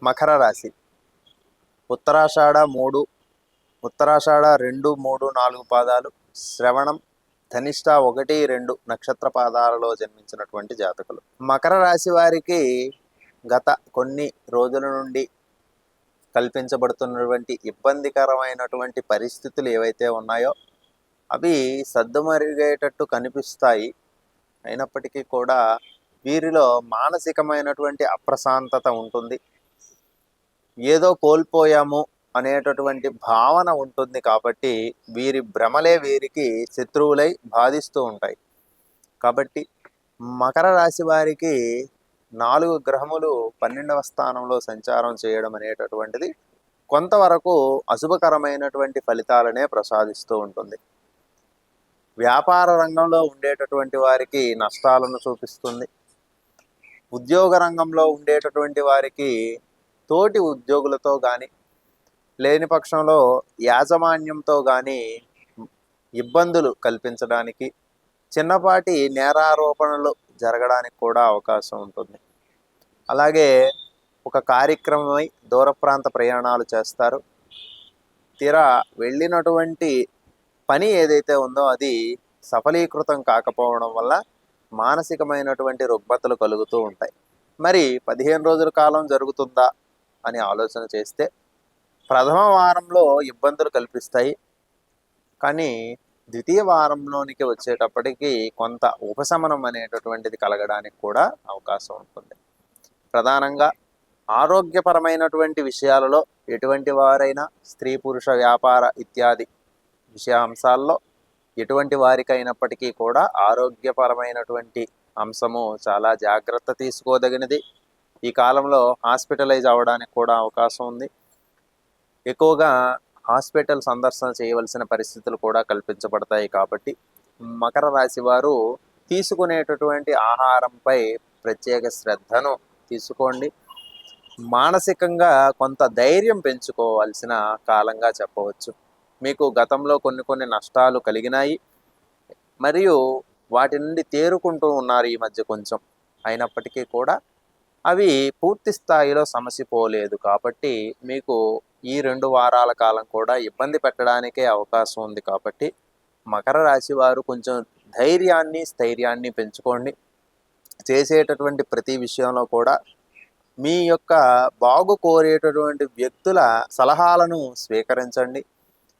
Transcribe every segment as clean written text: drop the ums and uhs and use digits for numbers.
మకర రాశి ఉత్తరాషాఢ 3, ఉత్తరాషాఢ 2, 3, 4 పాదాలు, శ్రవణం, ధనిష్ట 1, 2 నక్షత్ర పాదాలలో జన్మించినటువంటి జాతకులు. మకర రాశి వారికి గత కొన్ని రోజుల నుండి కల్పించబడుతున్నటువంటి ఇబ్బందికరమైనటువంటి పరిస్థితులు ఏవైతే ఉన్నాయో అవి సద్దుమరిగేటట్టు కనిపిస్తాయి. అయినప్పటికీ కూడా వీరిలో మానసికమైనటువంటి అప్రశాంతత ఉంటుంది. ఏదో కోల్పోయాము అనేటటువంటి భావన ఉంటుంది. కాబట్టి వీరి భ్రమలే వీరికి శత్రువులై బాధిస్తూ ఉంటాయి. కాబట్టి మకర రాశి వారికి 4 గ్రహములు 12వ స్థానంలో సంచారం చేయడం అనేటటువంటిది కొంతవరకు అశుభకరమైనటువంటి ఫలితాలనే ప్రసాదిస్తూ ఉంటుంది. వ్యాపార రంగంలో ఉండేటటువంటి వారికి నష్టాలను చూపిస్తుంది. ఉద్యోగ రంగంలో ఉండేటటువంటి వారికి తోటి ఉద్యోగులతో కానీ లేని పక్షంలో యాజమాన్యంతో కానీ ఇబ్బందులు కల్పించడానికి, చిన్నపాటి నేరారోపణలు జరగడానికి కూడా అవకాశం ఉంటుంది. అలాగే ఒక కార్యక్రమమై దూర ప్రాంత ప్రయాణాలు చేస్తారు. తీరా వెళ్ళినటువంటి పని ఏదైతే ఉందో అది సఫలీకృతం కాకపోవడం వల్ల మానసికమైనటువంటి రుగ్మతలు కలుగుతూ ఉంటాయి. మరి 15 రోజుల కాలం జరుగుతుందా అని ఆలోచన చేస్తే ప్రథమ వారంలో ఇబ్బందులు కల్పిస్తాయి. కానీ ద్వితీయ వారంలోనికి వచ్చేటప్పటికి కొంత ఉపశమనం అనేటటువంటిది కలగడానికి కూడా అవకాశం ఉంటుంది. ప్రధానంగా ఆరోగ్యపరమైనటువంటి విషయాలలో ఎటువంటి వారైనా స్త్రీ పురుష వ్యాపార ఇత్యాది విషయాంశాల్లో ఎటువంటి వారికైనప్పటికీ కూడా ఆరోగ్యపరమైనటువంటి అంశము చాలా జాగ్రత్త తీసుకోదగినది. ఈ కాలంలో హాస్పిటలైజ్ అవ్వడానికి కూడా అవకాశం ఉంది. ఎక్కువగా హాస్పిటల్ సందర్శన చేయవలసిన పరిస్థితులు కూడా కల్పించబడతాయి. కాబట్టి మకర రాశి వారు తీసుకునేటటువంటి ఆహారంపై ప్రత్యేక శ్రద్ధను తీసుకోండి. మానసికంగా కొంత ధైర్యం పెంచుకోవాల్సిన కాలంగా చెప్పవచ్చు. మీకు గతంలో కొన్ని నష్టాలు కలిగినాయి, మరియు వాటి నుండి తేరుకుంటూ ఉన్నారు ఈ మధ్య కొంచెం. అయినప్పటికీ కూడా అవి పూర్తి స్థాయిలో సమసిపోలేదు. కాబట్టి మీకు ఈ 2 వారాల కాలం కూడా ఇబ్బంది పెట్టడానికే అవకాశం ఉంది. కాబట్టి మకర రాశి వారు కొంచెం ధైర్యాన్ని స్థైర్యాన్ని పెంచుకోండి. చేసేటటువంటి ప్రతి విషయంలో కూడా మీ యొక్క బాగు కోరేటటువంటి వ్యక్తుల సలహాలను స్వీకరించండి.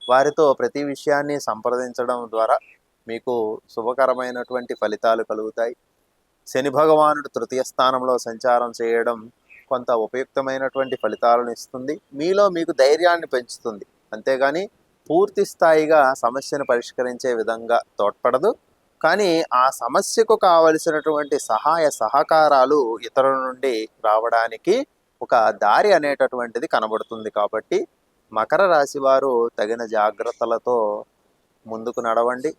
వారితో ప్రతి విషయాన్ని సంప్రదించడం ద్వారా మీకు శుభకరమైనటువంటి ఫలితాలు కలుగుతాయి. శని భగవానుడు 3వ స్థానంలో సంచారం చేయడం కొంత ఉపయుక్తమైనటువంటి ఫలితాలను ఇస్తుంది. మీలో మీకు ధైర్యాన్ని పెంచుతుంది. అంతేగాని పూర్తి స్థాయిగా సమస్యను పరిష్కరించే విధంగా తోడ్పడదు. కానీ ఆ సమస్యకు కావలసినటువంటి సహాయ సహకారాలు ఇతరుల నుండి రావడానికి ఒక దారి అనేటటువంటిది కనబడుతుంది. కాబట్టి మకర రాశి వారు తగిన జాగ్రత్తలతో ముందుకు నడవండి.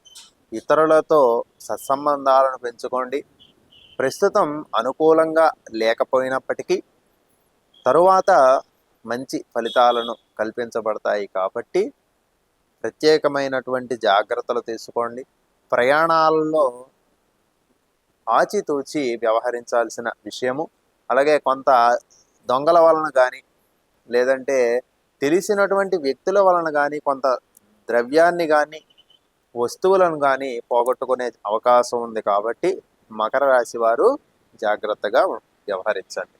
ఇతరులతో సత్సంబంధాలను పెంచుకోండి. ప్రస్తుతం అనుకూలంగా లేకపోయినప్పటికీ తరువాత మంచి ఫలితాలను కల్పించబడతాయి. కాబట్టి ప్రత్యేకమైనటువంటి జాగ్రత్తలు తీసుకోండి. ప్రయాణాలలో ఆచితూచి వ్యవహరించాల్సిన విషయము. అలాగే కొంత దొంగల వలన కానీ లేదంటే తెలిసినటువంటి వ్యక్తుల వలన కానీ కొంత ద్రవ్యాన్ని కానీ వస్తువులను కానీ పోగొట్టుకునే అవకాశం ఉంది. కాబట్టి మకర రాశి వారు జాగ్రత్తగా వ్యవహరించండి.